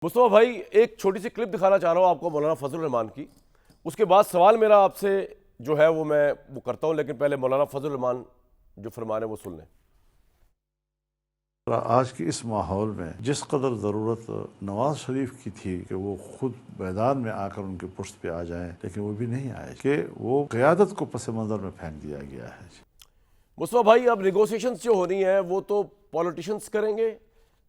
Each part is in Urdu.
مصطفیٰ بھائی ایک چھوٹی سی کلپ دکھانا چاہ رہا ہوں آپ کو مولانا فضل الرحمان کی. اس کے بعد سوال میرا آپ سے جو ہے وہ کرتا ہوں، لیکن پہلے مولانا فضل الرحمان جو فرمان ہے وہ سن لیں. آج کے اس ماحول میں جس قدر ضرورت نواز شریف کی تھی کہ وہ خود میدان میں آ کر ان کے پشت پہ آ جائیں، لیکن وہ بھی نہیں آئے کہ وہ قیادت کو پس منظر میں پھینک دیا گیا ہے. مصطفیٰ بھائی اب نیگوسیشنز جو ہونی ہیں وہ تو پولیٹیشنز کریں گے،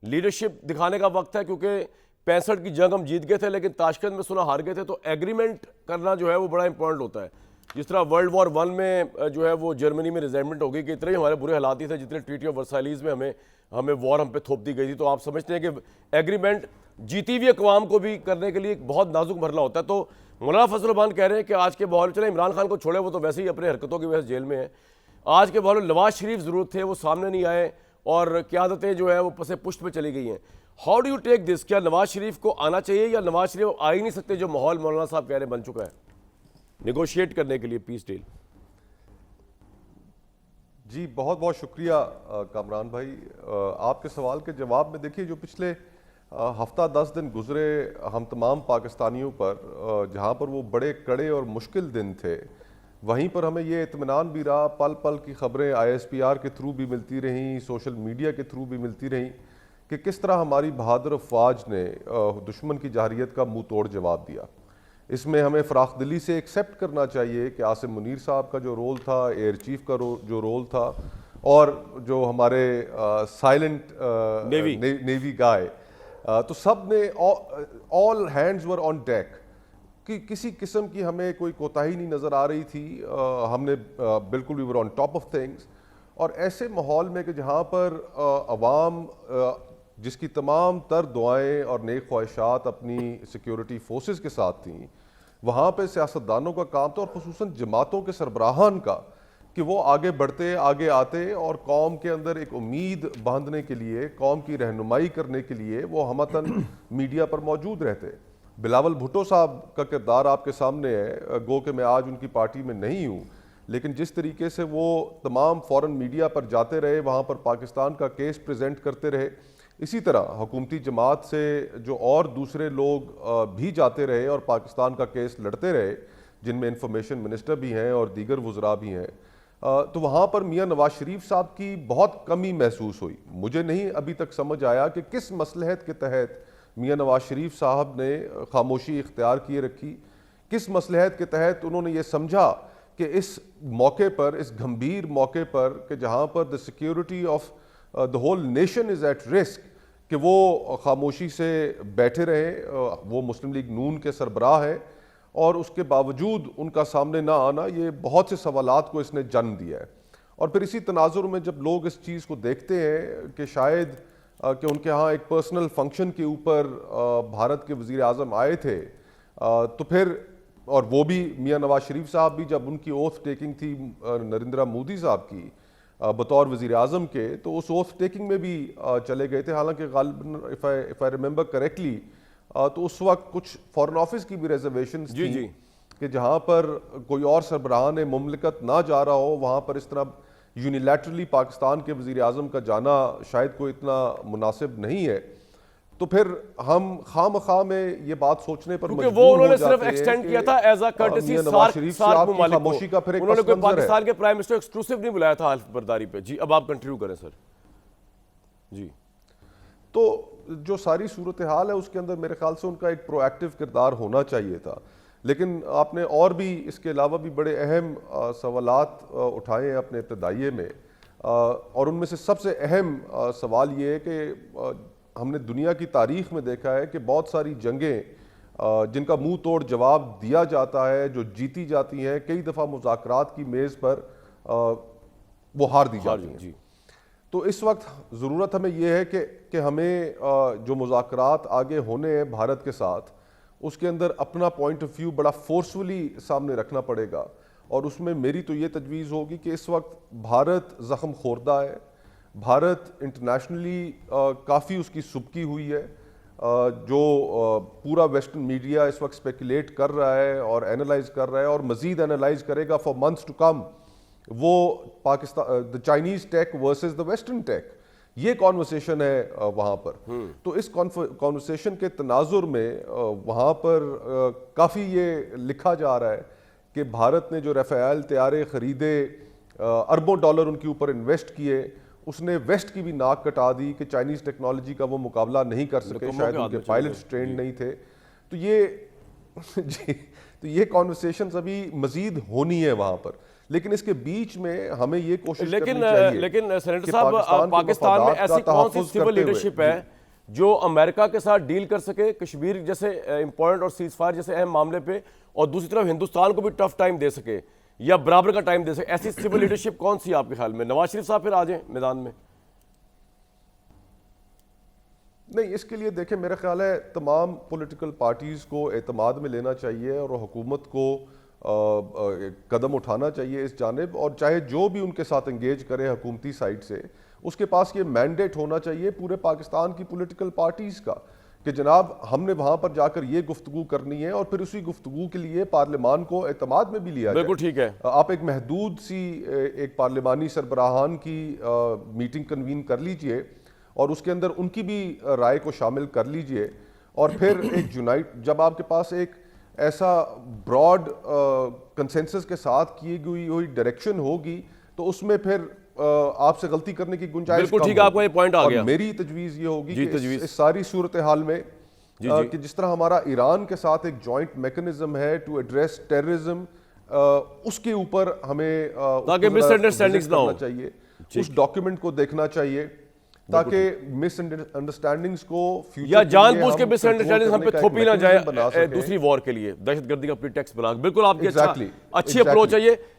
لیڈرشپ دکھانے کا وقت ہے، کیونکہ 65 کی جنگ ہم جیت گئے تھے لیکن تاشکند میں سنا ہار گئے تھے، تو ایگریمنٹ کرنا جو ہے وہ بڑا امپورٹنٹ ہوتا ہے. جس طرح ورلڈ وار 1 میں جو ہے وہ جرمنی میں ریزائنمنٹ ہو گئی کہ اتنے ہی ہمارے برے حالات ہی تھے جتنے ٹریٹی آف ورسائلیز میں ہمیں وار ہم پہ تھوپ دی گئی تھی. تو آپ سمجھتے ہیں کہ ایگریمنٹ جیتی ہوئی اقوام کو بھی کرنے کے لیے ایک بہت نازک مرحلہ ہوتا ہے. تو مولانا فضل الرحمان کہہ رہے ہیں کہ آج کے ماحول چلے عمران خان کو چھوڑے، وہ تو ویسے ہی اپنے حرکتوں کی وجہ سے جیل میں ہیں. آج کے ماحول نواز شریف ضرورت تھے، وہ سامنے نہیں آئے اور قیادتیں جو ہیں وہ پس پشت پہ چلی گئی ہیں. ہاؤ ڈو یو ٹیک دس؟ کیا نواز شریف کو آنا چاہیے یا نواز شریف آ ہی نہیں سکتے جو ماحول مولانا صاحب کہہ رہے بن چکا ہے نیگوشیٹ کرنے کے لیے پیس ڈیل؟ جی بہت بہت شکریہ کامران بھائی. آپ کے سوال کے جواب میں دیکھیے، جو پچھلے ہفتہ 10 دن گزرے ہم تمام پاکستانیوں پر، جہاں پر وہ بڑے کڑے اور مشکل دن تھے، وہیں پر ہمیں یہ اطمینان بھی رہا، پل پل کی خبریں ISPR کے تھرو بھی ملتی رہیں، سوشل میڈیا کے تھرو بھی ملتی رہیں کہ کس طرح ہماری بہادر افواج نے دشمن کی جارحیت کا منہ توڑ جواب دیا. اس میں ہمیں فراخ دلی سے ایکسیپٹ کرنا چاہیے کہ عاصم منیر صاحب کا جو رول تھا، ایئر چیف کا جو رول تھا، اور جو ہمارے سائلنٹ نیوی گائے، تو سب نے آل ہینڈز ور آن ڈیک کہ کسی قسم کی ہمیں کوئی کوتاہی نہیں نظر آ رہی تھی. ہم نے بالکل وی ور آن ٹاپ آف تھنگس. اور ایسے ماحول میں کہ جہاں پر عوام جس کی تمام تر دعائیں اور نیک خواہشات اپنی سیکیورٹی فورسز کے ساتھ تھیں، وہاں پہ سیاستدانوں کا کام تھا، اور خصوصاً جماعتوں کے سربراہان کا، کہ وہ آگے بڑھتے، آگے آتے اور قوم کے اندر ایک امید باندھنے کے لیے، قوم کی رہنمائی کرنے کے لیے وہ ہمتاً میڈیا پر موجود رہتے. بلاول بھٹو صاحب کا کردار آپ کے سامنے ہے، گو کہ میں آج ان کی پارٹی میں نہیں ہوں، لیکن جس طریقے سے وہ تمام فورن میڈیا پر جاتے رہے، وہاں پر پاکستان کا کیس پریزنٹ کرتے رہے، اسی طرح حکومتی جماعت سے جو اور دوسرے لوگ بھی جاتے رہے اور پاکستان کا کیس لڑتے رہے، جن میں انفارمیشن منسٹر بھی ہیں اور دیگر وزراء بھی ہیں، تو وہاں پر میاں نواز شریف صاحب کی بہت کمی محسوس ہوئی. مجھے نہیں ابھی تک سمجھ آیا کہ کس مصلحت کے تحت میاں نواز شریف صاحب نے خاموشی اختیار کیے رکھی، کس مصلحت کے تحت انہوں نے یہ سمجھا کہ اس موقع پر، اس گھمبیر موقع پر کہ جہاں پر the security of the whole nation is at risk، کہ وہ خاموشی سے بیٹھے رہے. وہ مسلم لیگ نون کے سربراہ ہیں اور اس کے باوجود ان کا سامنے نہ آنا، یہ بہت سے سوالات کو اس نے جنم دیا ہے. اور پھر اسی تناظر میں جب لوگ اس چیز کو دیکھتے ہیں کہ شاید کہ ان کے ہاں ایک پرسنل فنکشن کے اوپر بھارت کے وزیر اعظم آئے تھے، تو پھر اور وہ بھی میاں نواز شریف صاحب بھی جب ان کی اوتھ ٹیکنگ تھی نریندرا مودی صاحب کی بطور وزیر اعظم کے، تو اس اوتھ ٹیکنگ میں بھی چلے گئے تھے. حالانکہ غالباً if I remember correctly تو اس وقت کچھ فارن آفس کی بھی ریزرویشنز تھیں کہ جہاں پر کوئی اور سربراہان مملکت نہ جا رہا ہو، وہاں پر اس طرح یونیلیٹرلی پاکستان کے وزیر اعظم کا جانا شاید کوئی اتنا مناسب نہیں ہے. تو پھر ہم خام خواہ میں یہ بات سوچنے پر مجبور ہو جاتے ہیں کہ وہ انہوں نے صرف ایکسٹینڈ کیا تھا ایز اے کرٹسی سارک ممالک کو. انہوں نے کوئی پاکستان کے پرائم منسٹر ایکسکلوسیو نہیں بلایا تھا حلف برداری پہ. جی اب آپ کنٹینیو کریں سر. جی تو جو ساری صورتحال ہے اس کے اندر میرے خیال سے ان کا ایک پرو ایکٹیو کردار ہونا چاہیے تھا. لیکن آپ نے اور بھی اس کے علاوہ بھی بڑے اہم سوالات اٹھائے ہیں اپنے ابتدائیے میں، اور ان میں سے سب سے اہم سوال یہ ہے کہ ہم نے دنیا کی تاریخ میں دیکھا ہے کہ بہت ساری جنگیں جن کا منہ توڑ جواب دیا جاتا ہے، جو جیتی جاتی ہیں، کئی دفعہ مذاکرات کی میز پر وہ ہار دی جاتی ہیں. تو اس وقت ضرورت ہمیں یہ ہے کہ ہمیں جو مذاکرات آگے ہونے ہیں بھارت کے ساتھ، اس کے اندر اپنا پوائنٹ آف ویو بڑا فورسفلی سامنے رکھنا پڑے گا. اور اس میں میری تو یہ تجویز ہوگی کہ اس وقت بھارت زخم خوردہ ہے، بھارت انٹرنیشنلی کافی اس کی سبکی ہوئی ہے. جو پورا ویسٹرن میڈیا اس وقت اسپیکولیٹ کر رہا ہے اور اینالائز کر رہا ہے اور مزید اینالائز کرے گا فار منتھس ٹو کم، وہ Pakistan the Chinese tech versus the western tech, یہ کانورسیشن ہے وہاں پر. تو اس کانورسیشن کے تناظر میں وہاں پر کافی یہ لکھا جا رہا ہے کہ بھارت نے جو رافیل طیارے خریدے, اربوں ڈالر ان کے اوپر انویسٹ کیے, اس نے ویسٹ کی بھی ناک کٹا دی کہ چائنیز ٹیکنالوجی کا وہ مقابلہ نہیں کر سکے, شاید ان کے پائلٹس ٹرینڈ نہیں تھے. تو یہ کانورسیشنز ابھی مزید ہونی ہے وہاں پر, لیکن اس کے بیچ میں ہمیں یہ کوشش کرنی چاہیے. لیکن سینیٹر صاحب, پاکستان میں ایسی کون سی سول لیڈرشپ ہے جو امریکہ کے ساتھ ڈیل کر سکے کشمیر جیسے امپورٹنٹ اور سیز فائر جیسے اہم معاملے پہ, اور دوسری طرف ہندوستان کو بھی ٹف ٹائم دے سکے یا برابر کا ٹائم دے سکے؟ ایسی سول لیڈرشپ کون سی آپ کے خیال میں؟ نواز شریف صاحب پھر آ جائیں میدان میں. نہیں, اس کے لیے دیکھیں میرا خیال ہے تمام پولیٹیکل پارٹیز کو اعتماد میں لینا چاہیے اور حکومت کو قدم اٹھانا چاہیے اس جانب, اور چاہے جو بھی ان کے ساتھ انگیج کرے حکومتی سائٹ سے, اس کے پاس یہ مینڈیٹ ہونا چاہیے پورے پاکستان کی پولیٹیکل پارٹیز کا کہ جناب ہم نے وہاں پر جا کر یہ گفتگو کرنی ہے, اور پھر اسی گفتگو کے لیے پارلیمان کو اعتماد میں بھی لیا جائے. بالکل ٹھیک ہے. آپ ایک محدود سی ایک پارلیمانی سربراہان کی میٹنگ کنوین کر لیجئے اور اس کے اندر ان کی بھی رائے کو شامل کر لیجئے, اور پھر ایک جب آپ کے پاس ایک ایسا براڈ کنسنسس کے ساتھ کی ہوئی ڈائریکشن ہوگی تو اس میں پھر آپ سے غلطی کرنے کی گنجائش بالکل ٹھیک ہے, آپ کو یہ پوائنٹ آ گیا. میری تجویز یہ ہوگی کہ اس ساری صورتحال میں کہ جس طرح ہمارا ایران کے ساتھ ایک جوائنٹ میکنزم ہے ٹو ایڈریس ٹیررزم, اس کے اوپر ہمیں تاکہ مس انڈرسٹینڈنگز نہ ہو چاہیے, اس ڈاکیومنٹ کو دیکھنا چاہیے تاکہ مس انڈرسٹینڈنگز کو یا جان بوجھ کے مس انڈرسٹینڈنگز ہم پہ تھوپی نہ جائے دوسری وار کے لیے, دہشت گردی کا پریٹیکسٹ بنا. بالکل آپ کی اچھی اپروچ ہے یہ.